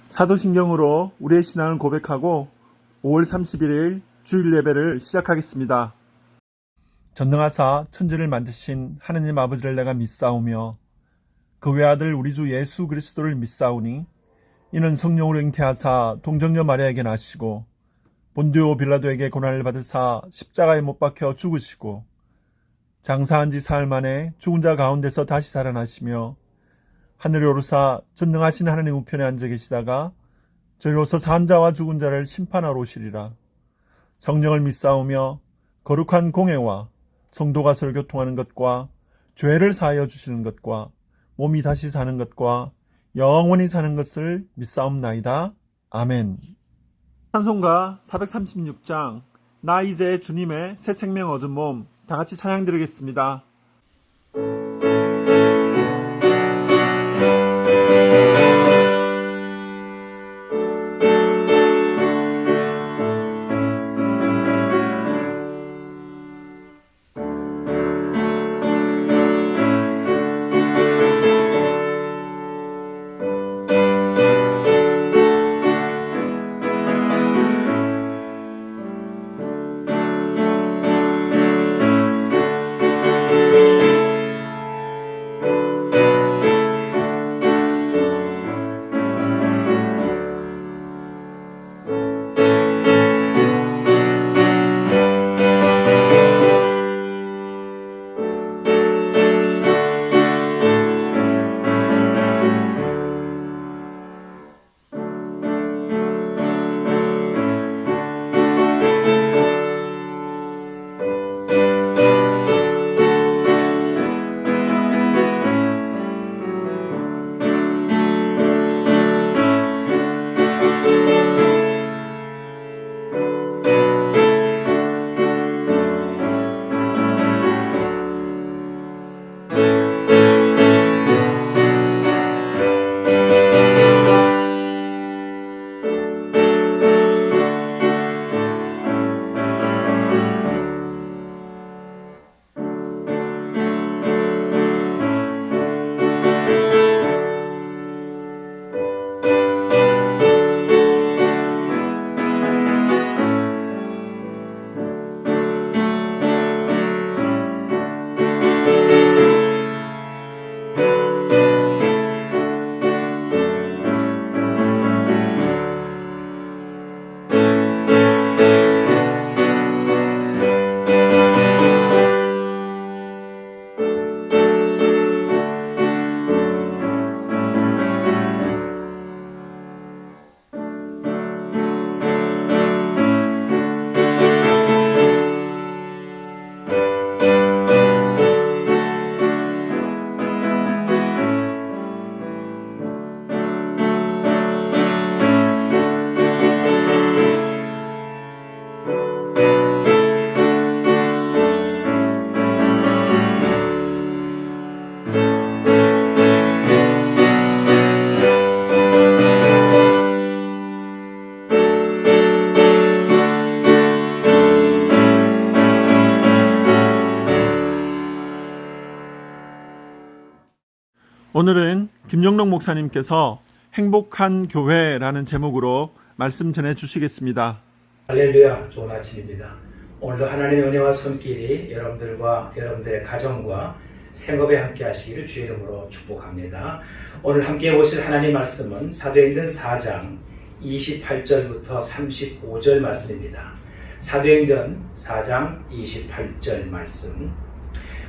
사도신경으로 우리의 신앙을 고백하고 5월 31일 주일 예배를 시작하겠습니다. 전능하사 천지를 만드신 하느님 아버지를 내가 믿사오며 그 외아들 우리 주 예수 그리스도를 믿사오니 이는 성령으로 잉태하사 동정녀 마리아에게 나시고 본디오 빌라도에게 고난을 받으사 십자가에 못 박혀 죽으시고 장사한 지 사흘 만에 죽은 자 가운데서 다시 살아나시며 하늘에 오르사 전능하신 하나님 우편에 앉아 계시다가 저리로서 산 자와 죽은 자를 심판하러 오시리라. 성령을 믿사오며 거룩한 공회와 성도가 서로 교통하는 것과 죄를 사하여 주시는 것과 몸이 다시 사는 것과 영원히 사는 것을 믿사옵나이다. 아멘. 찬송가 436장 나 이제 주님의 새 생명 얻은 몸 다같이 찬양 드리겠습니다. 오늘은 김영록 목사님께서 행복한 교회라는 제목으로 말씀 전해주시겠습니다. 할렐루야, 좋은 아침입니다. 오늘도 하나님의 은혜와 손길이 여러분들과 여러분들의 가정과 생업에 함께 하시기를 주의 이름으로 축복합니다. 오늘 함께 보실 하나님 말씀은 사도행전 4장 28절부터 35절 말씀입니다. 사도행전 4장 28절 말씀.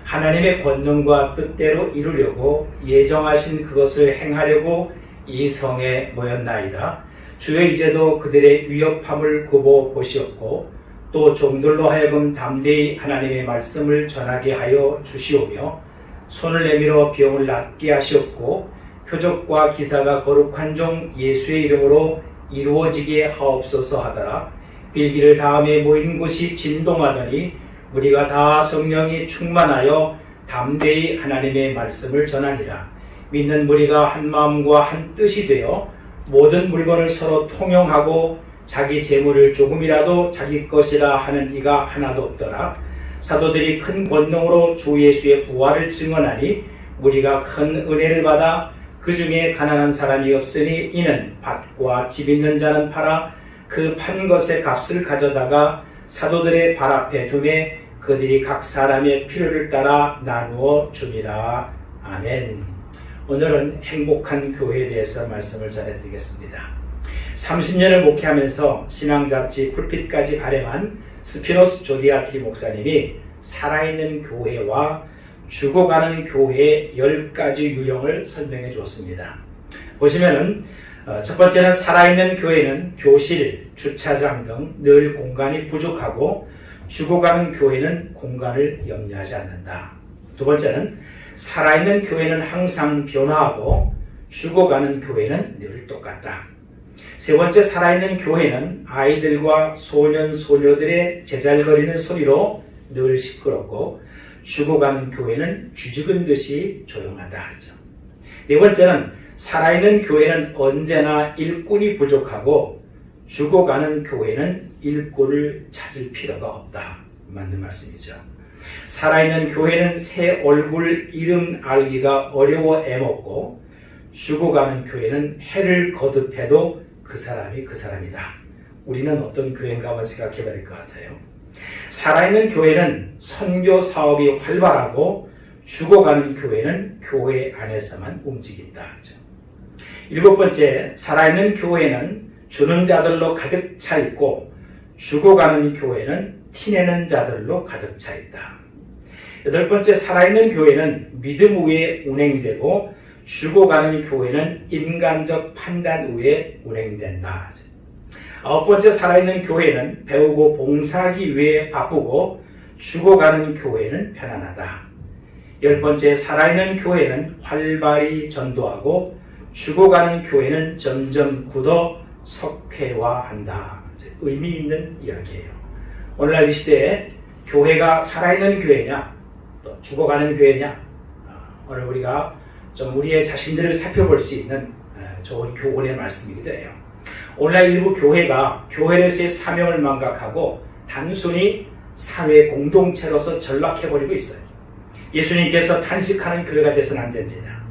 하나님의 권능과 뜻대로 이루려고 예정하신 그것을 행하려고 이 성에 모였나이다. 주여 이제도 그들의 위협함을 굽어 보시었고 또 종들로 하여금 담대히 하나님의 말씀을 전하게 하여 주시오며 손을 내밀어 병을 낫게 하시었고 표적과 기사가 거룩한 종 예수의 이름으로 이루어지게 하옵소서 하더라. 빌기를 다음에 모인 곳이 진동하더니 우리가 다 성령이 충만하여 담대히 하나님의 말씀을 전하니라. 믿는 무리가 한 마음과 한 뜻이 되어 모든 물건을 서로 통용하고 자기 재물을 조금이라도 자기 것이라 하는 이가 하나도 없더라. 사도들이 큰 권능으로 주 예수의 부활을 증언하니 우리가 큰 은혜를 받아 그 중에 가난한 사람이 없으니 이는 밭과 집 있는 자는 팔아 그 판 것의 값을 가져다가 사도들의 발 앞에 두매 그들이 각 사람의 필요를 따라 나누어 줍니다. 아멘. 오늘은 행복한 교회에 대해서 말씀을 전해드리겠습니다. 30년을 목회하면서 신앙잡지 풀핏까지 발행한 스피노스 조디아티 목사님이 살아있는 교회와 죽어가는 교회의 10가지 유형을 설명해 주었습니다. 보시면은 첫 번째는 살아있는 교회는 교실, 주차장 등 늘 공간이 부족하고 죽어가는 교회는 공간을 염려하지 않는다. 두 번째는 살아있는 교회는 항상 변화하고 죽어가는 교회는 늘 똑같다. 세 번째, 살아있는 교회는 아이들과 소년, 소녀들의 제잘거리는 소리로 늘 시끄럽고 죽어가는 교회는 쥐죽은 듯이 조용하다. 네 번째는 살아있는 교회는 언제나 일꾼이 부족하고 죽어가는 교회는 일꾼을 찾을 필요가 없다. 맞는 말씀이죠. 살아있는 교회는 새 얼굴 이름 알기가 어려워 애먹고 죽어가는 교회는 해를 거듭해도 그 사람이 그 사람이다. 우리는 어떤 교회인가 한번 생각해 봐야 될 것 같아요. 살아있는 교회는 선교 사업이 활발하고 죽어가는 교회는 교회 안에서만 움직인다. 일곱 번째, 살아있는 교회는 주는 자들로 가득 차 있고 죽어가는 교회는 티내는 자들로 가득 차 있다. 여덟 번째, 살아있는 교회는 믿음 위에 운행되고 죽어가는 교회는 인간적 판단 위에 운행된다. 아홉 번째, 살아있는 교회는 배우고 봉사하기 위해 바쁘고 죽어가는 교회는 편안하다. 열 번째, 살아있는 교회는 활발히 전도하고 죽어가는 교회는 점점 굳어 석회화한다. 의미 있는 이야기예요. 오늘날 이 시대에 교회가 살아있는 교회냐 또 죽어가는 교회냐, 오늘 우리가 좀 우리의 자신들을 살펴볼 수 있는 좋은 교훈의 말씀이기도 해요. 오늘날 일부 교회가 교회로서의 사명을 망각하고 단순히 사회 공동체로서 전락해버리고 있어요. 예수님께서 탄식하는 교회가 돼서는 안 됩니다.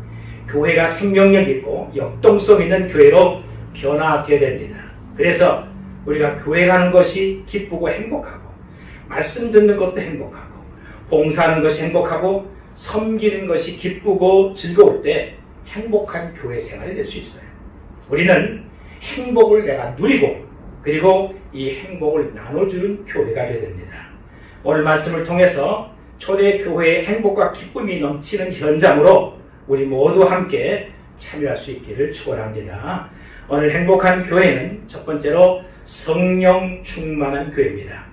교회가 생명력 있고 역동성 있는 교회로 변화되어야 됩니다. 그래서 우리가 교회 가는 것이 기쁘고 행복하고 말씀 듣는 것도 행복하고 봉사하는 것이 행복하고 섬기는 것이 기쁘고 즐거울 때 행복한 교회 생활이 될 수 있어요. 우리는 행복을 내가 누리고 그리고 이 행복을 나눠주는 교회가 되어야 됩니다. 오늘 말씀을 통해서 초대교회의 행복과 기쁨이 넘치는 현장으로 우리 모두 함께 참여할 수 있기를 축원합니다. 오늘 행복한 교회는 첫 번째로 성령 충만한 교회입니다.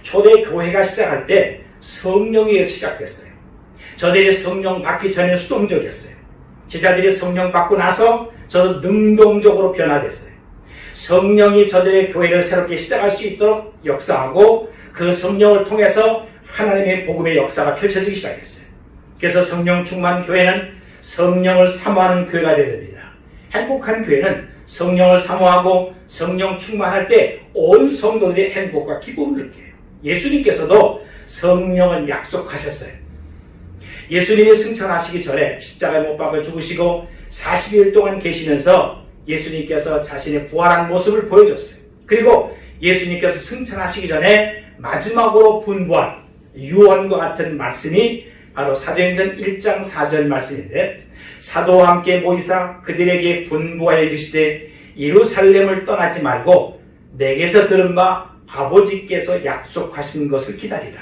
초대교회가 시작할 때 성령에 의해서 시작됐어요. 저들이 성령 받기 전에 수동적이었어요. 제자들이 성령 받고 나서 저는 능동적으로 변화됐어요. 성령이 저들의 교회를 새롭게 시작할 수 있도록 역사하고 그 성령을 통해서 하나님의 복음의 역사가 펼쳐지기 시작했어요. 그래서 성령 충만 교회는 성령을 사모하는 교회가 되어야 됩니다. 행복한 교회는 성령을 사모하고 성령 충만할 때 온 성도들의 행복과 기쁨을 느껴요. 예수님께서도 성령을 약속하셨어요. 예수님이 승천하시기 전에 십자가에 못 박아 죽으시고 40일 동안 계시면서 예수님께서 자신의 부활한 모습을 보여줬어요. 그리고 예수님께서 승천하시기 전에 마지막으로 분부한 유언과 같은 말씀이 바로 사도행전 1장 4절 말씀인데, 사도와 함께 모이사 그들에게 분부하여 이르시되 예루살렘을 떠나지 말고 내게서 들은 바 아버지께서 약속하신 것을 기다리라.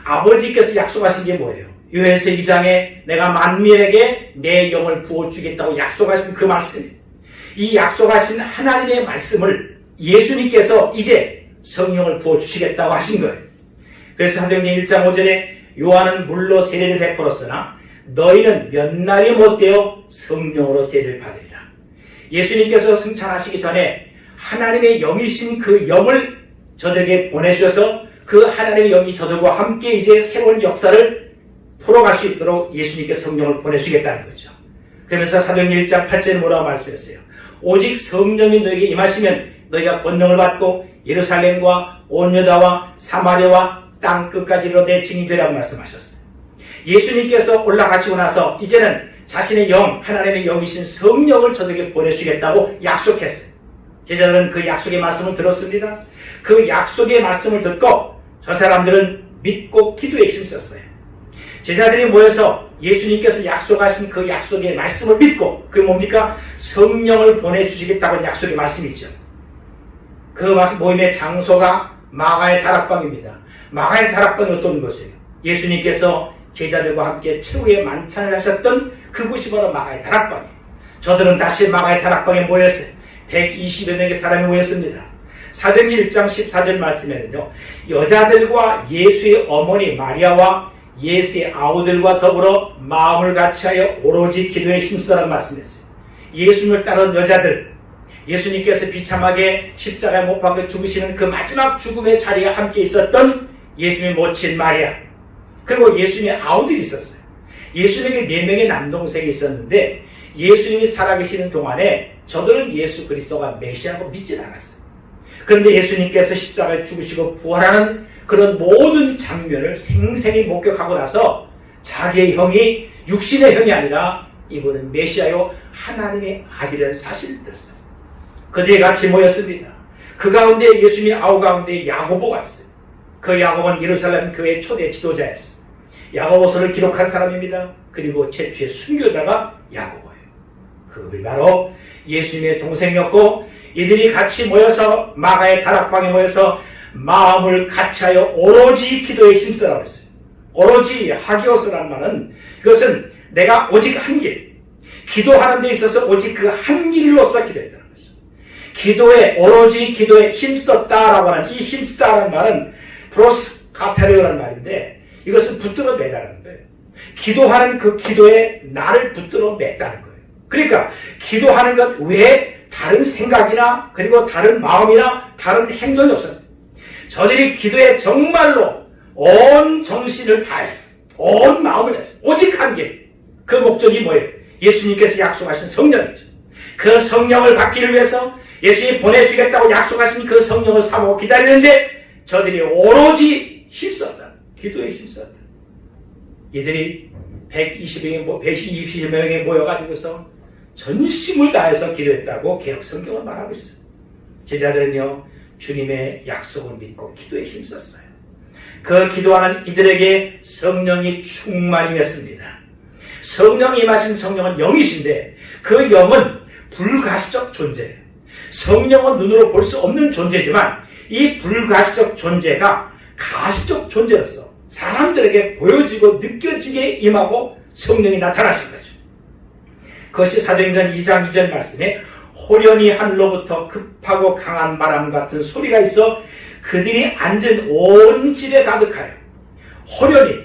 아버지께서 약속하신 게 뭐예요? 요한서 2장에 내가 만민에게 내 영을 부어주겠다고 약속하신 그 말씀, 이 약속하신 하나님의 말씀을 예수님께서 이제 성령을 부어주시겠다고 하신 거예요. 그래서 사도행전 1장 5절에 요한은 물로 세례를 베풀었으나 너희는 몇 날이 못되어 성령으로 세례를 받으리라. 예수님께서 승천하시기 전에 하나님의 영이신 그 영을 저들에게 보내주셔서 그 하나님의 영이 저들과 함께 이제 새로운 역사를 풀어갈 수 있도록 예수님께서 성령을 보내주겠다는 거죠. 그러면서 사도행전 1장 8절에 뭐라고 말씀했어요? 오직 성령이 너에게 임하시면 너희가 권능을 받고 예루살렘과 온 유다와 사마리아와 땅 끝까지로 내 증인이 되라고 말씀하셨어요. 예수님께서 올라가시고 나서 이제는 자신의 영, 하나님의 영이신 성령을 저들에게 보내주겠다고 약속했어요. 제자들은 그 약속의 말씀을 들었습니다. 그 약속의 말씀을 듣고 저 사람들은 믿고 기도에 힘썼어요. 제자들이 모여서 예수님께서 약속하신 그 약속의 말씀을 믿고, 그게 뭡니까? 성령을 보내주시겠다는 약속의 말씀이죠. 그 모임의 장소가 마가의 다락방입니다. 마가의 다락방이 어떤 곳이에요? 예수님께서 제자들과 함께 최후의 만찬을 하셨던 그곳이 바로 마가의 다락방이에요. 저들은 다시 마가의 다락방에 모였어요. 120여 명의 사람이 모였습니다. 사도행전 1장 14절 말씀에는요, 여자들과 예수의 어머니 마리아와 예수의 아우들과 더불어 마음을 같이하여 오로지 기도에 힘쓰라는 말씀했어요. 예수님을 따르는 여자들, 예수님께서 비참하게 십자가에 못 박혀 죽으시는 그 마지막 죽음의 자리에 함께 있었던 예수님의 모친 마리아, 그리고 예수님의 아우들이 있었어요. 예수님에게 4명의 남동생이 있었는데 예수님이 살아계시는 동안에 저들은 예수 그리스도가 메시아라고 믿지 않았어요. 그런데 예수님께서 십자가에 죽으시고 부활하는 그런 모든 장면을 생생히 목격하고 나서 자기의 형이 육신의 형이 아니라 이분은 메시아요 하나님의 아들이라는 사실을 들었어요. 그들이 같이 모였습니다. 그 가운데 예수님의 아우 가운데 야고보가 있어요. 그 야고보는 예루살렘 교회의 초대 지도자였어요. 야고보서를 기록한 사람입니다. 그리고 최초의 순교자가 야고보예요. 그분이 바로 예수님의 동생이었고, 이들이 같이 모여서 마가의 다락방에 모여서 마음을 같이하여 오로지 기도에 힘쓰라고 했어요. 오로지 하기오스라는 말은, 그것은 내가 오직 한 길, 기도하는 데 있어서 오직 그 한 길로서 기도했다는 거죠. 기도에, 오로지 기도에 힘썼다라고 하는 이 힘쓰다라는 말은 프로스 카타레오라는 말인데, 이것은 붙들어 매다는 거예요. 기도하는 그 기도에 나를 붙들어 맸다는 거예요. 그러니까 기도하는 것 외에 다른 생각이나 그리고 다른 마음이나 다른 행동이 없었어요. 저들이 기도에 정말로 온 정신을 다했어요. 온 마음을 했어요. 오직 한 길. 그 목적이 뭐예요? 예수님께서 약속하신 성령이죠. 그 성령을 받기를 위해서 예수님이 보내주겠다고 약속하신 그 성령을 사모하고 기다리는데 저들이 오로지 힘썼다. 기도에 힘썼다. 이들이 120명에 모여가지고서 전심을 다해서 기도했다고 개역 성경은 말하고 있어요. 제자들은요, 주님의 약속을 믿고 기도에 힘썼어요. 그 기도하는 이들에게 성령이 충만이었습니다. 성령이 임하신 성령은 영이신데 그 영은 불가시적 존재예요. 성령은 눈으로 볼 수 없는 존재지만 이 불가시적 존재가 가시적 존재로서 사람들에게 보여지고 느껴지게 임하고 성령이 나타나신 거죠. 그것이 사도행전 2장 2절 말씀에 호련히 하늘로부터 급하고 강한 바람 같은 소리가 있어 그들이 앉은 온 집에 가득하여, 호련히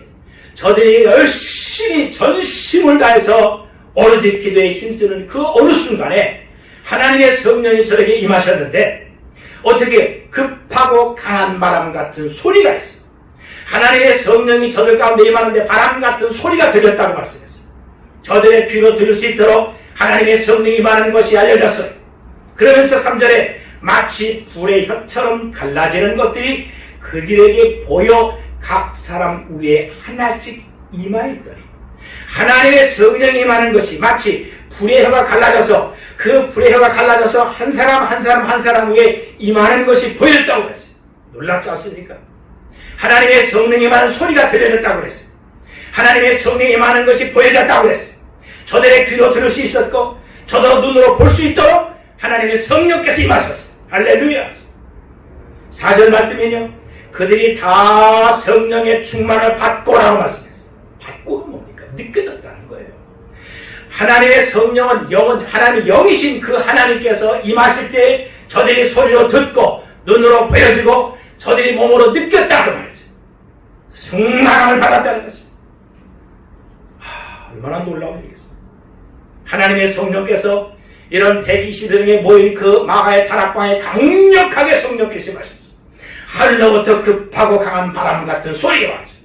저들이 열심히 전심을 다해서 오로지 기도에 힘쓰는 그 어느 순간에 하나님의 성령이 저에게 임하셨는데, 어떻게 급하고 강한 바람 같은 소리가 있어. 하나님의 성령이 저들 가운데 임하는데 바람 같은 소리가 들렸다고 말씀했어요. 저들의 귀로 들을 수 있도록 하나님의 성령이 임하는 것이 알려졌어요. 그러면서 3절에 마치 불의 혀처럼 갈라지는 것들이 그들에게 보여 각 사람 위에 하나씩 임하였더니, 하나님의 성령이 임하는 것이 마치 불의 혀가 갈라져서 그 불의 혀가 갈라져서 한 사람 한 사람 한 사람 위에 임하는 것이 보였다고 그랬어요. 놀랍지 않습니까? 하나님의 성령이 임하는 소리가 들려졌다고 그랬어요. 하나님의 성령이 임하는 것이 보여졌다고 그랬어요. 저들의 귀로 들을 수 있었고 저도 눈으로 볼 수 있도록 하나님의 성령께서 임하셨어요. 할렐루야. 4절 말씀이요, 그들이 다 성령의 충만을 받고라고 말씀했어요. 받고가 뭡니까? 느껴졌다는 거예요. 하나님의 성령은 영은 하나님의 영이신 그 하나님께서 임하실 때 저들이 소리로 듣고 눈으로 보여지고 저들이 몸으로 느꼈다고 말이죠. 충만함을 받았다는 것이 얼마나 놀라운 일이겠어요. 하나님의 성령께서 이런 120명에 모인 그 마가의 다락방에 강력하게 성령께서 임하셨어요. 하늘로부터 급하고 강한 바람 같은 소리가 왔어요.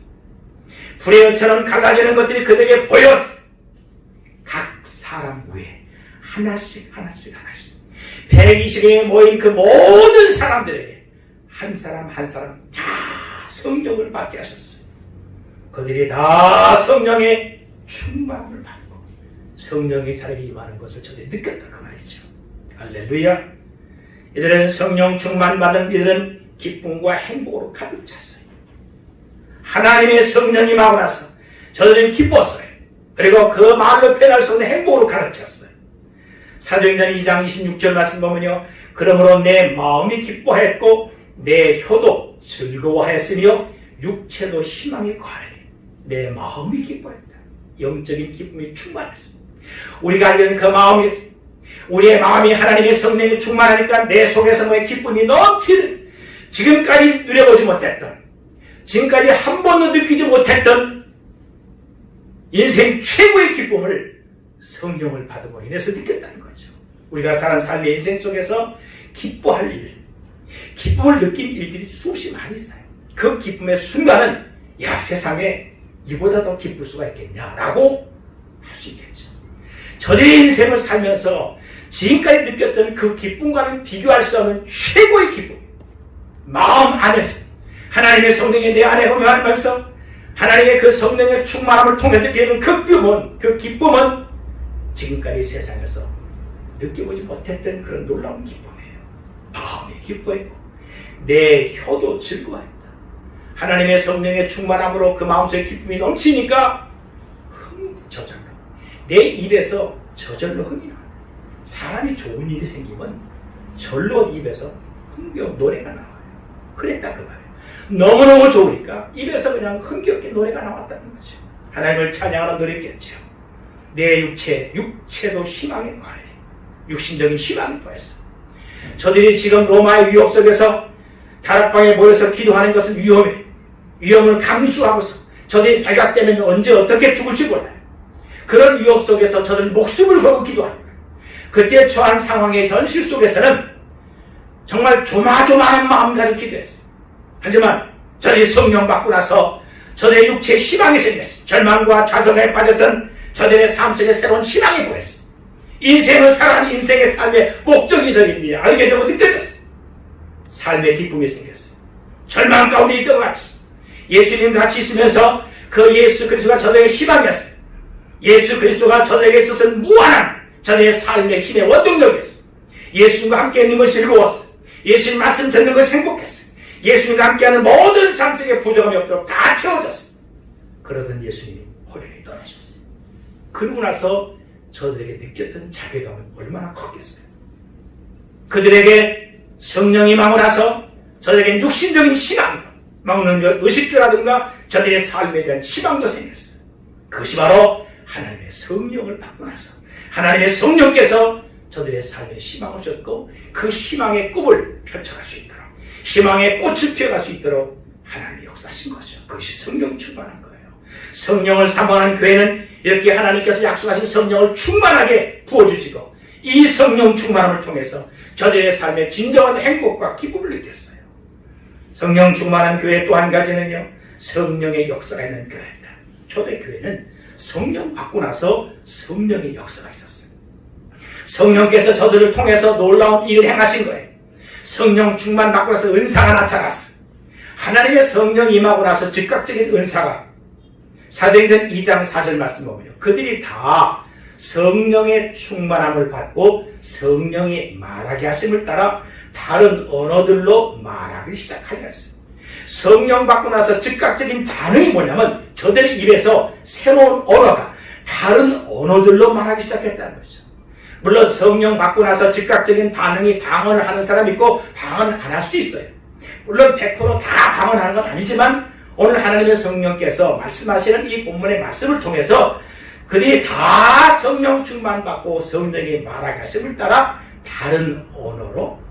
불의 혀처럼 갈라지는 것들이 그들에게 보였어요. 각 사람 위에 하나씩 120명에 모인 그 모든 사람들에게 한 사람 한 사람 다 성령을 받게 하셨어요. 그들이 다 성령의 충만을 받고 성령의 자리에 임하는 것을 저들이 느꼈다 그 말이죠. 할렐루야. 이들은 성령 충만받은 이들은 기쁨과 행복으로 가득 찼어요. 하나님의 성령이 임하고 나서 저들은 기뻤어요. 그리고 그 말로 표현할 수 없는 행복으로 가득 찼어요. 사도행전 2장 26절 말씀 보면요. 그러므로 내 마음이 기뻐했고 내 혀도 즐거워했으며 육체도 희망이 과하니 내 마음이 기뻐했다. 영적인 기쁨이 충만했습니다. 우리가 알는 그 마음이 우리의 마음이 하나님의 성령이 충만하니까 내 속에서 너의 기쁨이 넘치는 지금까지 누려보지 못했던 지금까지 한 번도 느끼지 못했던 인생 최고의 기쁨을 성령을 받음으로 인해서 느꼈다는 거죠. 우리가 사는 삶의 인생 속에서 기뻐할 일, 기쁨을 느낀 일들이 수없이 많이 있어요. 그 기쁨의 순간은 야 세상에 이보다 더 기쁠 수가 있겠냐라고 할 수 있겠죠. 저들의 인생을 살면서 지금까지 느꼈던 그 기쁨과는 비교할 수 없는 최고의 기쁨, 마음 안에서 하나님의 성령이 내 안에 허명하면서 하나님의 그 성령의 충만함을 통해 느끼는 그 기쁨은 지금까지 세상에서 느껴보지 못했던 그런 놀라운 기쁨이에요. 마음이 기뻐했고 내 혀도 즐거워했다. 하나님의 성령의 충만함으로 그 마음속에 기쁨이 넘치니까 저절로 내 입에서 저절로 흥이 나와요. 사람이 좋은 일이 생기면 절로 입에서 흥겨운 노래가 나와요. 그랬다 그 말이에요. 너무너무 좋으니까 입에서 그냥 흥겹게 노래가 나왔다는 거죠. 하나님을 찬양하는 노래겠죠. 내 육체도 희망에 관해 육신적인 희망이 보였어. 저들이 지금 로마의 위협 속에서 다락방에 모여서 기도하는 것은 위험을 감수하고서 저들이 발각되면 언제 어떻게 죽을지 몰라요. 그런 위협 속에서 저들 목숨을 걸고 기도합니다. 그때 처한 상황의 현실 속에서는 정말 조마조마한 마음 가지고 기도했어요. 하지만 저들이 성령 받고 나서 저들의 육체에 희망이 생겼어요. 절망과 좌절에 빠졌던 저들의 삶 속에 새로운 희망이 보였어요. 인생을 살아가는 인생의 삶의 목적이 저들이 알게 되고 느껴졌어요. 삶의 기쁨이 생겼어요. 절망 가운데 있던 것 같이 예수님 같이 있으면서 그 예수 그리스도가 저들에게 희망이었어요. 예수 그리스도가 저들에게 있어서는 무한한 저들의 삶의 힘의 원동력이었어요. 예수님과 함께 있는 것이 즐거웠어요. 예수님 말씀 듣는 것이 행복했어요. 예수님과 함께하는 모든 삶 속에 부족함이 없도록 다 채워졌어요. 그러던 예수님이 호련히 떠나셨어요. 그러고 나서 저들에게 느꼈던 자괴감은 얼마나 컸겠어요. 그들에게 성령이 임하고 나서 저들에게 육신적인 희망, 먹는 것, 의식주라든가 저들의 삶에 대한 희망도 생겼어요. 그것이 바로 하나님의 성령을 받고 나서 하나님의 성령께서 저들의 삶에 희망을 주셨고 그 희망의 꿈을 펼쳐갈 수 있도록 희망의 꽃을 피워갈 수 있도록 하나님이 역사하신 거죠. 그것이 성령 충만한 거예요. 성령을 사모하는 교회는 이렇게 하나님께서 약속하신 성령을 충만하게 부어주시고 이 성령 충만함을 통해서 저들의 삶에 진정한 행복과 기쁨을 느꼈어요. 성령 충만한 교회 또 한 가지는요, 성령의 역사가 있는 교회다. 초대교회는 성령 받고 나서 성령의 역사가 있었어요. 성령께서 저들을 통해서 놀라운 일을 행하신 거예요. 성령 충만 받고 나서 은사가 나타났어요. 하나님의 성령이 임하고 나서 즉각적인 은사가 사도행전 2장 4절 말씀 보면요. 그들이 다 성령의 충만함을 받고 성령이 말하게 하심을 따라 다른 언어들로 말하기 시작하려 했어요. 성령 받고 나서 즉각적인 반응이 뭐냐면 저들의 입에서 새로운 언어가 다른 언어들로 말하기 시작했다는 거죠. 물론 성령 받고 나서 즉각적인 반응이 방언을 하는 사람이 있고 방언 안 할 수 있어요. 물론 100%다 방언하는 건 아니지만 오늘 하나님의 성령께서 말씀하시는 이 본문의 말씀을 통해서 그들이 다 성령 충만 받고 성령이 말하게 하심을 따라 다른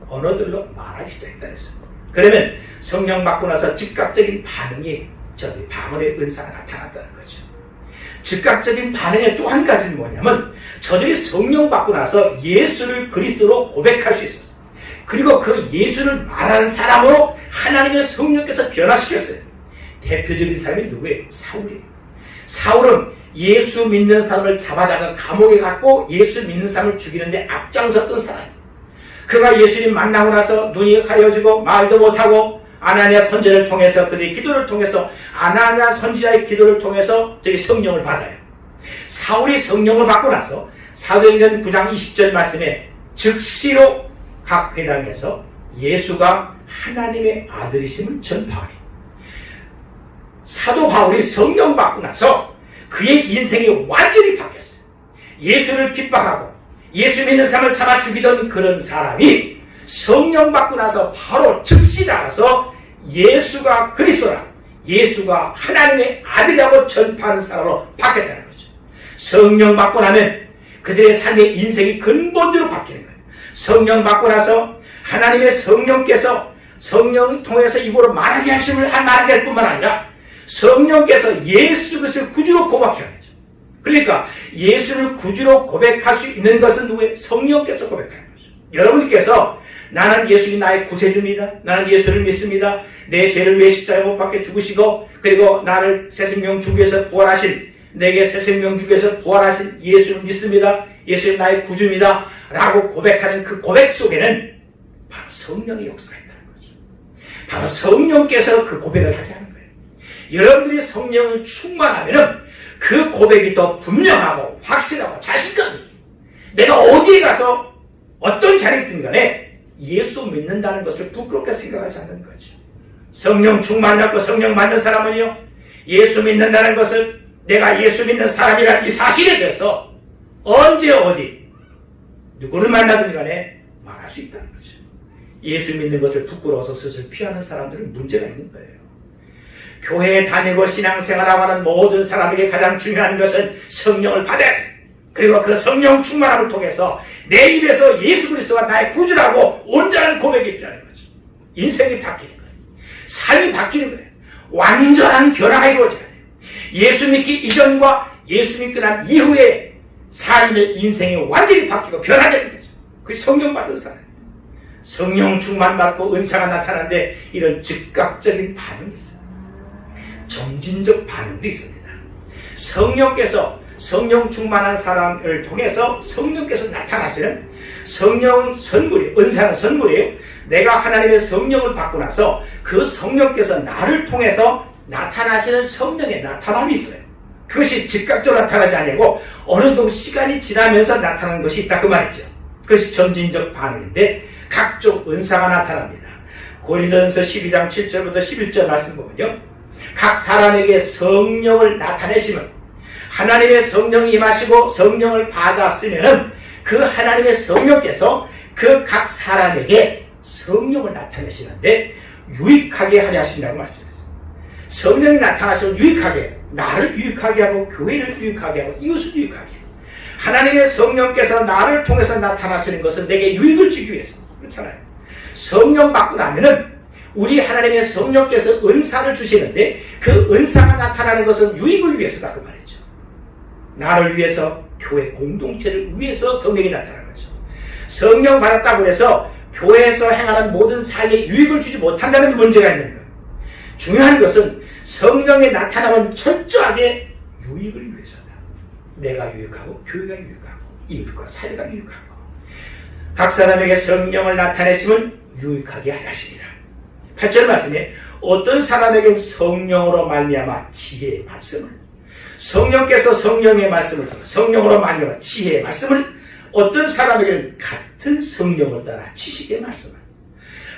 언어들로 말하기 시작했다는 것입니다. 그러면 성령 받고 나서 즉각적인 반응이 저들이 방언의 은사가 나타났다는 거죠. 즉각적인 반응의 또 한 가지는 뭐냐면 저들이 성령 받고 나서 예수를 그리스도로 고백할 수 있었어요. 그리고 그 예수를 말하는 사람으로 하나님의 성령께서 변화시켰어요. 대표적인 사람이 누구예요? 사울이에요. 사울은 예수 믿는 사람을 잡아다가 감옥에 갔고 예수 믿는 사람을 죽이는데 앞장섰던 사람이에요. 그가 예수님 만나고 나서 눈이 가려지고 말도 못하고 아나니아 선지자를 통해서 그들의 기도를 통해서 아나니아 선지자의 기도를 통해서 저기 성령을 받아요. 사울이 성령을 받고 나서 사도행전 9장 20절 말씀에 즉시로 각 회당에서 예수가 하나님의 아들이심을 전파하니, 사도 바울이 성령 받고 나서 그의 인생이 완전히 바뀌었어요. 예수를 핍박하고 예수 믿는 사람을 잡아 죽이던 그런 사람이 성령 받고 나서 바로 즉시 나가서 예수가 그리스도라, 예수가 하나님의 아들이라고 전파하는 사람으로 바뀌었다는 거죠. 성령 받고 나면 그들의 삶의 인생이 근본적으로 바뀌는 거예요. 성령 받고 나서 하나님의 성령께서 성령을 통해서 입으로 말하게 하심을 말하게 할 뿐만 아니라 성령께서 예수 그리스도를 구주로 고백하게 하는 거죠. 그러니까 예수를 구주로 고백할 수 있는 것은 누구예요? 성령께서 고백하는 거죠. 여러분께서 나는 예수님 나의 구세주입니다. 나는 예수를 믿습니다. 내 죄를 위해 십자가에 못 박혀 죽으시고 그리고 나를 새 생명 주기 위해서 부활하신, 내게 새 생명 주기 위해서 부활하신 예수를 믿습니다. 예수님 나의 구주입니다. 라고 고백하는 그 고백 속에는 바로 성령의 역사가 있다는 거죠. 바로 성령께서 그 고백을 하게 하는 거예요. 여러분들이 성령을 충만하면 그 고백이 더 분명하고 확실하고 자신감 있게, 내가 어디에 가서 어떤 자리에 있든 간에 예수 믿는다는 것을 부끄럽게 생각하지 않는 거죠. 성령 충만 받고 성령 받는 사람은요, 예수 믿는다는 것을 내가 예수 믿는 사람이라는 이 사실에 대해서 언제 어디 누구를 만나든 간에 말할 수 있다는 거죠. 예수 믿는 것을 부끄러워서 스스로 피하는 사람들은 문제가 있는 거예요. 교회에 다니고 신앙생활하고 하는 모든 사람에게 가장 중요한 것은 성령을 받아야 돼. 그리고 그 성령 충만함을 통해서 내 입에서 예수 그리스도가 나의 구주라고 온전한 고백이 필요한 거죠. 인생이 바뀌는 거예요. 삶이 바뀌는 거예요. 완전한 변화가 이루어져야 돼요. 예수 믿기 이전과 예수 믿고 난 이후에 삶의 인생이 완전히 바뀌고 변화되는 거죠. 그게 성령 받은 사람. 성령 충만 받고 은사가 나타나는데 이런 즉각적인 반응이 있어요. 점진적 반응도 있습니다. 성령께서 성령 충만한 사람을 통해서 성령께서 나타나시는 성령 선물이, 은사는 선물이에요. 내가 하나님의 성령을 받고 나서 그 성령께서 나를 통해서 나타나시는 성령의 나타남이 있어요. 그것이 즉각적으로 나타나지 않고 어느 정도 시간이 지나면서 나타나는 것이 있다 그 말이죠. 그것이 점진적 반응인데 각종 은사가 나타납니다. 고린도전서 12장 7절부터 11절 말씀 보면요, 각 사람에게 성령을 나타내시면, 하나님의 성령이 임하시고 성령을 받았으면은 그 하나님의 성령께서 그 각 사람에게 성령을 나타내시는데 유익하게 하려 하신다고 말씀했어요. 성령이 나타나시면 유익하게, 나를 유익하게 하고 교회를 유익하게 하고 이웃을 유익하게, 하나님의 성령께서 나를 통해서 나타나시는 것은 내게 유익을 주기 위해서. 그렇잖아요. 성령 받고 나면은 우리 하나님의 성령께서 은사를 주시는데 그 은사가 나타나는 것은 유익을 위해서다 그 말이죠. 나를 위해서, 교회 공동체를 위해서 성령이 나타나는 거죠. 성령 받았다고 해서 교회에서 행하는 모든 삶에 유익을 주지 못한다는 문제가 있는 거예요. 중요한 것은 성령의 나타남은 철저하게 유익을 위해서다. 내가 유익하고 교회가 유익하고 이웃과 사회가 유익하고 각 사람에게 성령을 나타내시면 유익하게 하십니다. 8절 말씀에 어떤 사람에게는 성령으로 말미암아 지혜의 말씀을, 성령께서 성령의 말씀을 통해 성령으로 말미암아 지혜의 말씀을, 어떤 사람에게는 같은 성령을 따라 지식의 말씀을,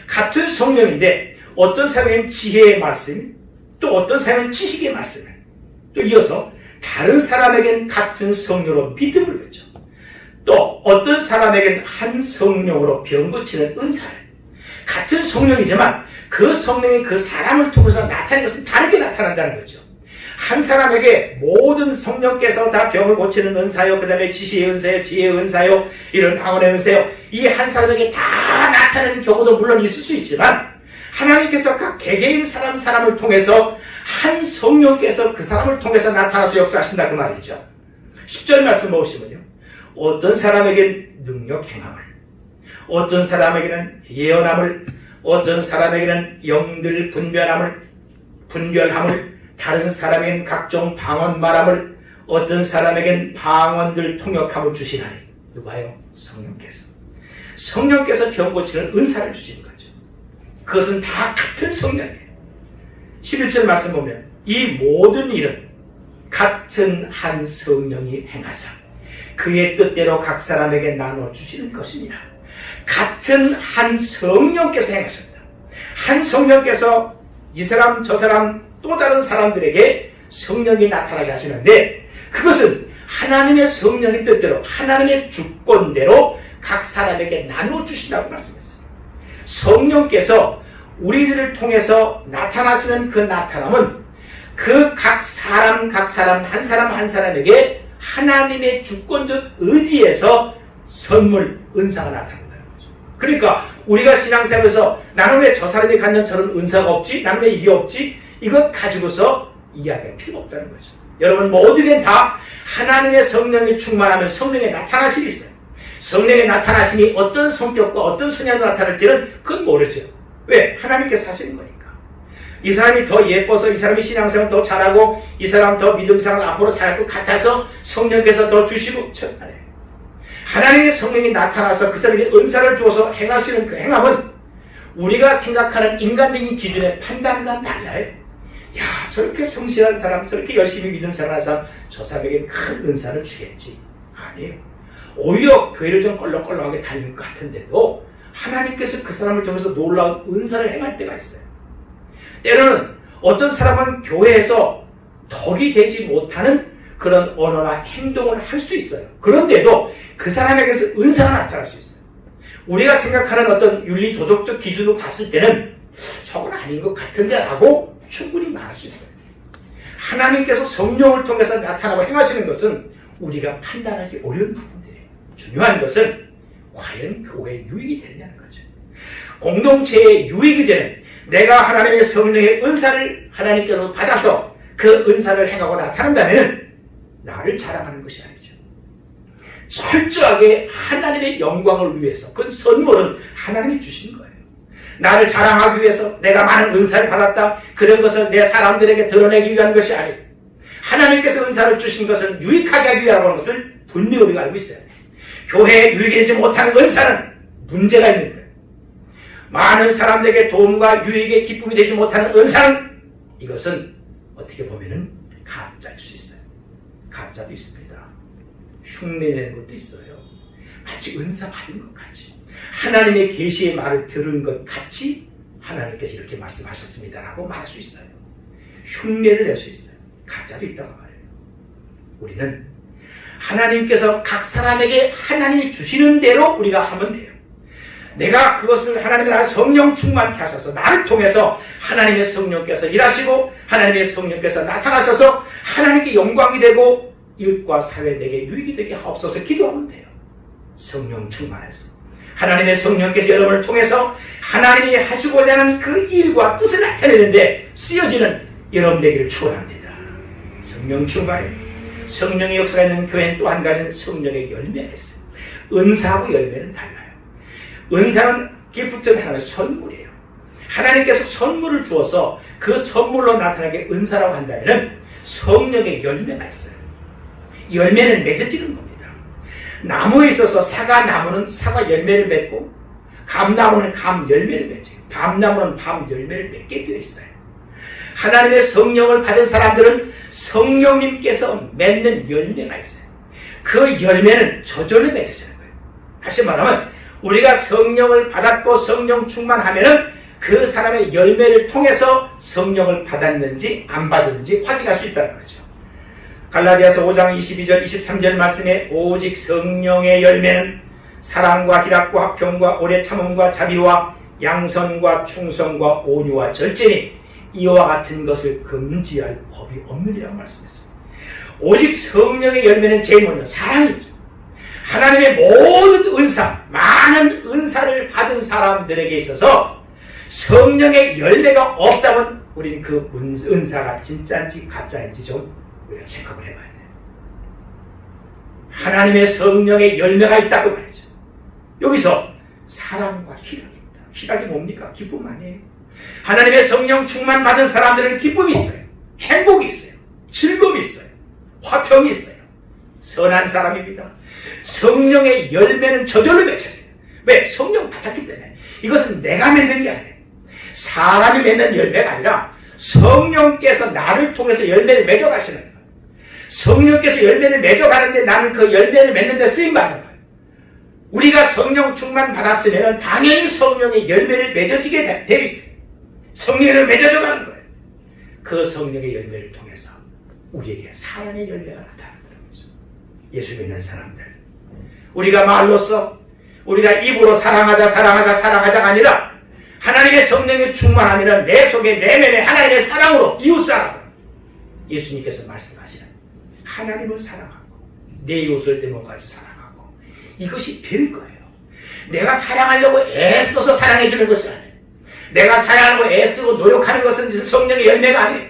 같은 성령인데 어떤 사람에게는 지혜의 말씀, 또 어떤 사람은 지식의 말씀을, 또 이어서 다른 사람에게는 같은 성령으로 믿음을 얻죠. 또 어떤 사람에게는 한 성령으로 병 고치는 은사를, 같은 성령이지만 그 성령이 그 사람을 통해서 나타나는 것은 다르게 나타난다는 거죠. 한 사람에게 모든 성령께서 다 병을 고치는 은사요, 그 다음에 지식의 은사요, 지혜의 은사요, 이런 방언의 은사요, 이 한 사람에게 다 나타나는 경우도 물론 있을 수 있지만 하나님께서 각 개개인 사람을 통해서 한 성령께서 그 사람을 통해서 나타나서 역사하신다 그 말이죠. 10절 말씀 보시면요, 어떤 사람에게는 능력 행함을, 어떤 사람에게는 예언함을, 어떤 사람에게는 영들 분별함을, 다른 사람에게는 각종 방언 말함을, 어떤 사람에게는 방언들 통역함을 주시나니. 누가요? 성령께서 병 고치는 은사를 주시는 거죠. 그것은 다 같은 성령이에요. 11절 말씀 보면 이 모든 일은 같은 한 성령이 행하사 그의 뜻대로 각 사람에게 나눠주시는 것이니라. 같은 한 성령께서 행하셨다. 한 성령께서 이 사람 저 사람 또 다른 사람들에게 성령이 나타나게 하시는데, 그것은 하나님의 성령의 뜻대로 하나님의 주권대로 각 사람에게 나눠주신다고 말씀했어요. 성령께서 우리들을 통해서 나타나시는 그 나타남은 그 각 사람 한 사람에게 하나님의 주권적 의지에서 선물, 은사가 나타난다는 거죠. 그러니까 우리가 신앙생활에서 나는 왜 저 사람이 갖는 저런 은사가 없지? 나는 왜 이게 없지? 이것 가지고서 이야기할 필요가 없다는 거죠. 여러분 모두는 다 하나님의 성령이 충만하면 성령의 나타나심이 있어요. 성령의 나타나심이 어떤 성격과 어떤 성향으로 나타날지는 그건 모르죠. 왜? 하나님께서 하시는 거니까. 이 사람이 더 예뻐서, 이 사람이 신앙생활 더 잘하고, 이 사람 더 믿음생활 앞으로 잘할 것 같아서 성령께서 더 주시고, 천만에 하나님의 성령이 나타나서 그 사람에게 은사를 주어서 행하시는 그 행함은 우리가 생각하는 인간적인 기준의 판단과 달라요. 야, 저렇게 성실한 사람, 저렇게 열심히 믿음생활하는 사람, 저 사람에게 큰 은사를 주겠지. 아니에요. 오히려 교회를 좀 껄렁껄렁하게 다니는 것 같은데도 하나님께서 그 사람을 통해서 놀라운 은사를 행할 때가 있어요. 때로는 어떤 사람은 교회에서 덕이 되지 못하는 그런 언어나 행동을 할 수 있어요. 그런데도 그 사람에게서 은사가 나타날 수 있어요. 우리가 생각하는 어떤 윤리 도덕적 기준으로 봤을 때는 저건 아닌 것 같은데 라고 충분히 말할 수 있어요. 하나님께서 성령을 통해서 나타나고 행하시는 것은 우리가 판단하기 어려운 부분들이에요. 중요한 것은 과연 교회에 유익이 되느냐는 거죠. 공동체에 유익이 되는, 내가 하나님의 성령의 은사를 하나님께서 받아서 그 은사를 행하고 나타난다면 나를 자랑하는 것이 아니죠. 철저하게 하나님의 영광을 위해서, 그 선물은 하나님이 주신 거예요. 나를 자랑하기 위해서 내가 많은 은사를 받았다, 그런 것을 내 사람들에게 드러내기 위한 것이 아니고 하나님께서 은사를 주신 것은 유익하게 하기 위한 것을 분명히 우리가 알고 있어요. 교회에 유익이 되지 못하는 은사는 문제가 있는 거예요. 많은 사람들에게 도움과 유익의 기쁨이 되지 못하는 은사는, 이것은 어떻게 보면은 가짜일 수 있어요. 가짜도 있습니다. 흉내내는 것도 있어요. 마치 은사 받은 것 같이, 하나님의 계시의 말을 들은 것 같이 하나님께서 이렇게 말씀하셨습니다라고 말할 수 있어요. 흉내를 낼 수 있어요. 가짜도 있다고 말해요. 우리는 하나님께서 각 사람에게 하나님이 주시는 대로 우리가 하면 돼요. 내가 그것을 하나님의 나를 성령 충만케 하셔서 나를 통해서 하나님의 성령께서 일하시고 하나님의 성령께서 나타나셔서 하나님께 영광이 되고 이웃과 사회 내게 유익이 되게 하옵소서 기도하면 돼요. 성령 충만해서 하나님의 성령께서 여러분을 통해서 하나님이 하시고자 하는 그 일과 뜻을 나타내는데 쓰여지는 여러분 되기를 축원합니다. 성령 충만해. 성령의 역사가 있는 교회는 또 한 가지는 성령의 열매가 있어요. 은사하고 열매는 달라요. 은사는 기프트는 하나의 선물이에요. 하나님께서 선물을 주어서 그 선물로 나타나게 은사라고 한다면 성령의 열매가 있어요. 열매는 맺어지는 겁니다. 나무에 있어서 사과나무는 사과 열매를 맺고, 감나무는 감 열매를 맺어요. 밤나무는 밤 열매를 맺게 되어 있어요. 하나님의 성령을 받은 사람들은 성령님께서 맺는 열매가 있어요. 그 열매는 저절로 맺어지는 거예요. 다시 말하면 우리가 성령을 받았고 성령 충만하면은 그 사람의 열매를 통해서 성령을 받았는지 안 받았는지 확인할 수 있다는 거죠. 갈라디아서 5장 22절 23절 말씀에 오직 성령의 열매는 사랑과 희락과 화평과 오래 참음과 자비와 양선과 충성과 온유와 절제니 이와 같은 것을 금지할 법이 없느니라고 말씀했습니다. 오직 성령의 열매는 제일 먼저 사랑이죠. 하나님의 모든 은사, 많은 은사를 받은 사람들에게 있어서 성령의 열매가 없다면 우리는 그 은사가 진짜인지 가짜인지 좀 우리가 체크를 해봐야 돼요. 하나님의 성령의 열매가 있다고 말이죠. 여기서 사랑과 희락이 있다. 희락이 뭡니까? 기쁨 아니에요. 하나님의 성령 충만 받은 사람들은 기쁨이 있어요. 행복이 있어요. 즐거움이 있어요. 화평이 있어요. 선한 사람입니다. 성령의 열매는 저절로 맺혀져요. 왜? 성령 받았기 때문에. 이것은 내가 맺는 게 아니에요. 사람이 맺는 열매가 아니라 성령께서 나를 통해서 열매를 맺어가시는 거예요. 성령께서 열매를 맺어가는데 나는 그 열매를 맺는 데 쓰임받은 거예요. 우리가 성령 충만 받았으면 당연히 성령의 열매를 맺어지게 되어 있어요. 성령을 맺어져 가는 거예요. 그 성령의 열매를 통해서 우리에게 사랑의 열매가 나타나는 거죠. 예수 믿는 사람들, 우리가 말로써, 우리가 입으로 사랑하자가 아니라 하나님의 성령이 충만하면 내 속에 내면에 하나님의 사랑으로 이웃사랑으로 예수님께서 말씀하시는 하나님을 사랑하고 내 이웃을 내 몸같이 사랑하고, 이것이 별거예요. 내가 사랑하려고 애써서 사랑해주는 것이 아니에요. 내가 사랑하려고 애쓰고 노력하는 것은 성령의 열매가 아니에요.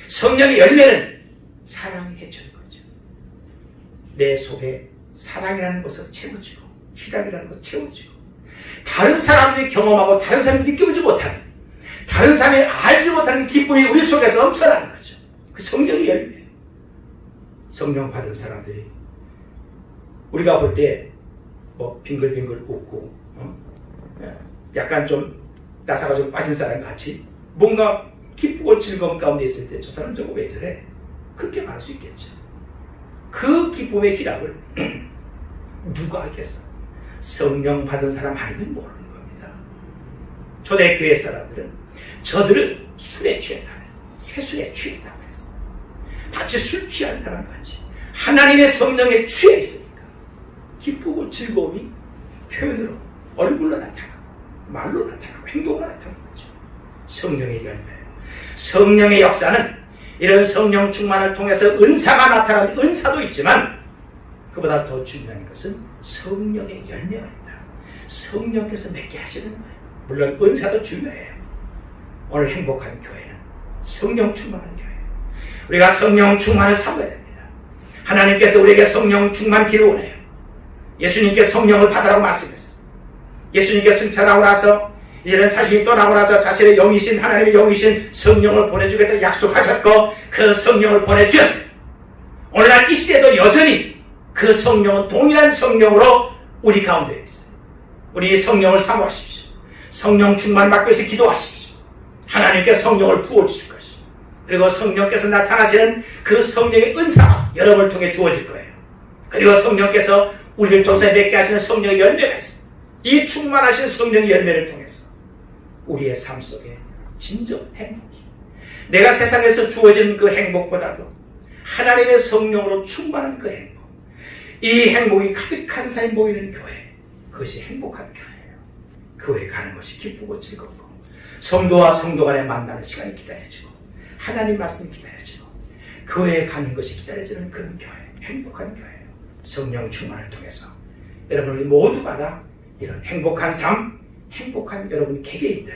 성령의 열매는 사랑해주는 거죠. 내 속에 사랑이라는 것을 채워주고 희락이라는 것을 채워주고, 다른 사람들이 경험하고 다른 사람이 느껴보지 못하는, 다른 사람이 알지 못하는 기쁨이 우리 속에서 넘쳐나는 거죠. 그 성령의 열매예요. 성령 받은 사람들이 우리가 볼 때 뭐 빙글빙글 웃고 약간 좀 나사가 좀 빠진 사람 같이 뭔가 기쁘고 즐거운 가운데 있을 때 저 사람 저거 왜 저래? 그렇게 말할 수 있겠죠. 그 기쁨의 희락을 누가 알겠어? 성령 받은 사람 아니면 모르는 겁니다. 초대교회 사람들은 저들을 술에 취했다, 새술에 취했다고 했어요. 마치 술 취한 사람 같이 하나님의 성령에 취해 있으니까 기쁘고 즐거움이 표현으로, 얼굴로 나타나고 말로 나타나고 행동으로 나타나는 거죠. 성령의 열매, 성령의 역사는 이런 성령 충만을 통해서 은사가 나타나는 은사도 있지만, 그보다 더 중요한 것은 성령의 열매가 있다. 성령께서 맺게 하시는 거예요. 물론 은사도 중요해요. 오늘 행복한 교회는 성령 충만한 교회예요. 우리가 성령 충만을 삼아야 됩니다. 하나님께서 우리에게 성령 충만 기를 원해요. 예수님께 성령을 받으라고 말씀했어요. 예수님께 승천하고 나서 이제는 자신이 떠나고 나서 자신의 영이신 하나님의 영이신 성령을 보내주겠다 약속하셨고 그 성령을 보내주셨어요. 오늘날 이 시대도 여전히 그 성령은 동일한 성령으로 우리 가운데 있어요. 우리 성령을 사모하십시오. 성령 충만 받고 있어 기도하십시오. 하나님께 성령을 부어주실 것이요, 그리고 성령께서 나타나시는 그 성령의 은사가 여러분을 통해 주어질 거예요. 그리고 성령께서 우리를 통해서 맺게 하시는 성령의 열매가 있습니다. 이 충만하신 성령의 열매를 통해서 우리의 삶 속에 진정 행복이, 내가 세상에서 주어진 그 행복보다도 하나님의 성령으로 충만한 그 행복, 이 행복이 가득한 삶 보이는 교회, 그것이 행복한 교회예요. 교회 가는 것이 기쁘고 즐겁고, 성도와 성도 간에 만나는 시간이 기다려지고, 하나님 말씀이 기다려지고, 교회에 가는 것이 기다려지는 그런 교회, 행복한 교회예요. 성령 충만을 통해서 여러분 우리 모두가 다 이런 행복한 삶, 행복한 여러분 개개인들,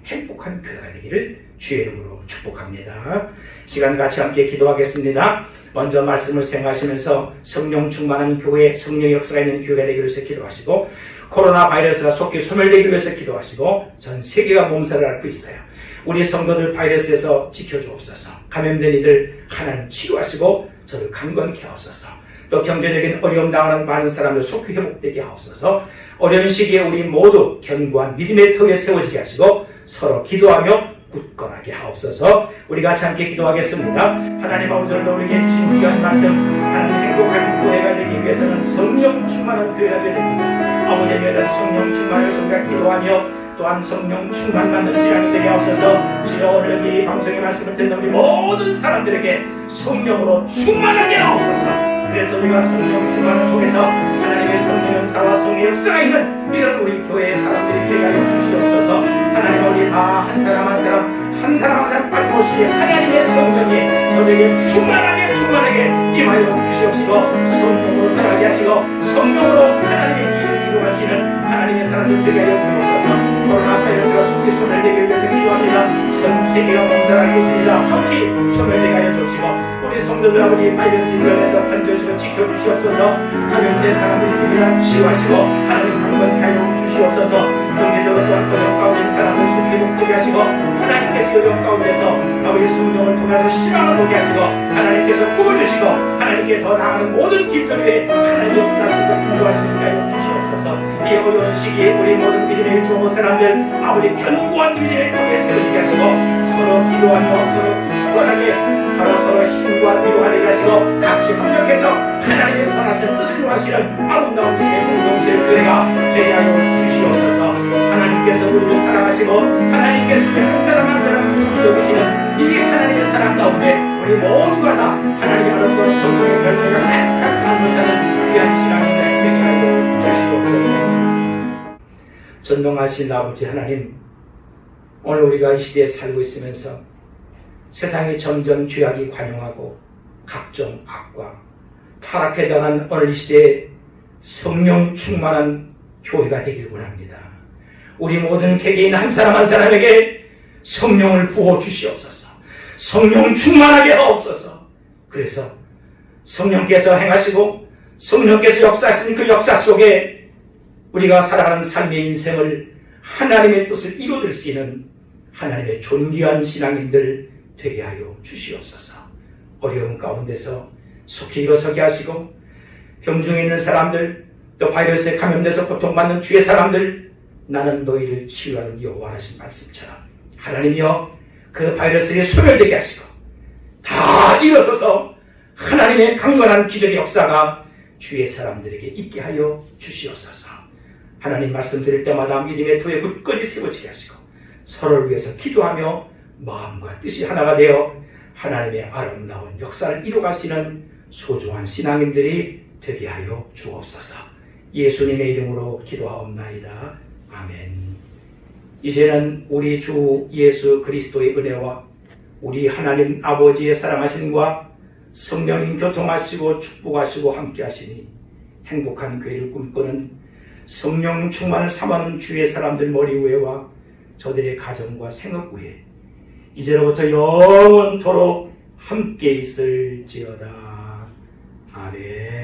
행복한 교회가 되기를 주의 이름으로 축복합니다. 시간 같이 함께 기도하겠습니다. 먼저 말씀을 생각하시면서 성령 충만한 교회, 성령의 역사가 있는 교회가 되기를 위해서 기도하시고, 코로나 바이러스가 속히 소멸되기를 위해서 기도하시고, 전 세계가 몸살을 앓고 있어요. 우리 성도들 바이러스에서 지켜주옵소서. 감염된 이들 하나님 치료하시고 저를 강건케 하옵소서. 또 경제적인 어려움 당하는 많은 사람들 속히 회복되게 하옵소서. 어려운 시기에 우리 모두 견고한 믿음의 터에 세워지게 하시고 서로 기도하며 굳건하게 하옵소서. 우리 같이 함께 기도하겠습니다. 하나님 아버지, 오늘 우리에게 주신 귀한 말씀, 하나님 행복한 교회가 되기 위해서는 성령 충만한 교회가 되어야 됩니다. 아버지, 이런 성령 충만을 성가 기도하며 또한 성령 충만 받는 시간이 되게 하옵소서. 주여, 오늘 여기 방송의 말씀을 듣는 우리 모든 사람들에게 성령으로 충만하게 하옵소서. 그래서 우리가 성령 충만을 통해서 하나님의 성령 역사와 성의 역사가 있는 이런 우리 교회의 사람들이 되게 하여 주시옵소서. 하나님, 우리 다 한 사람 한 사람 빠짐없이 하나님의 성령이 저에게 충만하게 임하여 주시옵시고, 성령으로 살아가게 하시고 성령으로 하나님의 일을 이루어가시는 하나님의 사람들 되게 하여 주옵소서. 코로나 바이러스가 속히 소멸되기 위해서 기도합니다. 전 세계가 몸살하고 있습니다. 속히 소멸되게 하여 주시고, 우리 성도들 아버지 바이러스 위험에서 건져주시고 지켜주시옵소서. 감염된 사람들이 있습니다. 치유하시고 하나님 강건케 하여 주시옵소서. 경제적으로 또한 어려운 가운데 있는 사람들 속히 복되게 하시고, 하나님께서 어려운 가운데서 아버지 성령을 통해서 희망을 보게 하시고, 하나님께서 꾸며주시고, 하나님께 더 나아가는 모든 길들 위해 하나님 역사하시고 인도하시는 하여 주시옵소서. 이 어려운 시기에 우리 모든 믿음의 좋은 사람들 아버지 견고한 믿음의 통에 세워지게 하시고, 서로 기도하며 서로 굳건하게 바로 서로 힘과 위로가 되게 하시고 같이 협력해서 하나님의 선하신 뜻을 이루하시는 아름다운 우리의 공동체 교회가 되게 하여 주시옵소서. 하나님께서 우리를 사랑하시고 하나님께서 우리 한 사람 한 사람 소중히 여기시는 이 하나님의 사랑 가운데 우리 모두가 다 하나님의 아름다운 성령의 열매가 가득한 삶을 사는 귀한 신앙인들 되게 하여 주시옵소서. 전능하신 아버지 하나님, 오늘 우리가 이 시대에 살고 있으면서 세상이 점점 죄악이 관영하고 각종 악과 타락해져가는 오늘 이 시대에 성령 충만한 교회가 되길 원합니다. 우리 모든 개개인 한 사람 한 사람에게 성령을 부어 주시옵소서. 성령 충만하게 하옵소서. 그래서 성령께서 행하시고 성령께서 역사하시는 그 역사 속에 우리가 살아가는 삶의 인생을 하나님의 뜻을 이루어질 수 있는 하나님의 존귀한 신앙인들 되게 하여 주시옵소서. 어려움 가운데서 속히 일어서게 하시고 병중에 있는 사람들, 또 바이러스에 감염돼서 고통받는 주의 사람들, 나는 너희를 치유하는 여호와라신 말씀처럼 하나님이여 그 바이러스에 소멸되게 하시고 다 일어서서 하나님의 강건한 기적의 역사가 주의 사람들에게 있게 하여 주시옵소서. 하나님 말씀 드릴 때마다 믿음의 토에 굳건히 세워지게 하시고 서로를 위해서 기도하며 마음과 뜻이 하나가 되어 하나님의 아름다운 역사를 이루가시는 소중한 신앙인들이 되게 하여 주옵소서. 예수님의 이름으로 기도하옵나이다. 아멘. 이제는 우리 주 예수 그리스도의 은혜와 우리 하나님 아버지의 사랑하심과 성령님 교통하시고 축복하시고 함께하시니 행복한 교회를 꿈꾸는 성령 충만을 삼하는 주의 사람들 머리 위에와 저들의 가정과 생업 위에 이제로부터 영원토록 함께 있을지어다. 아멘.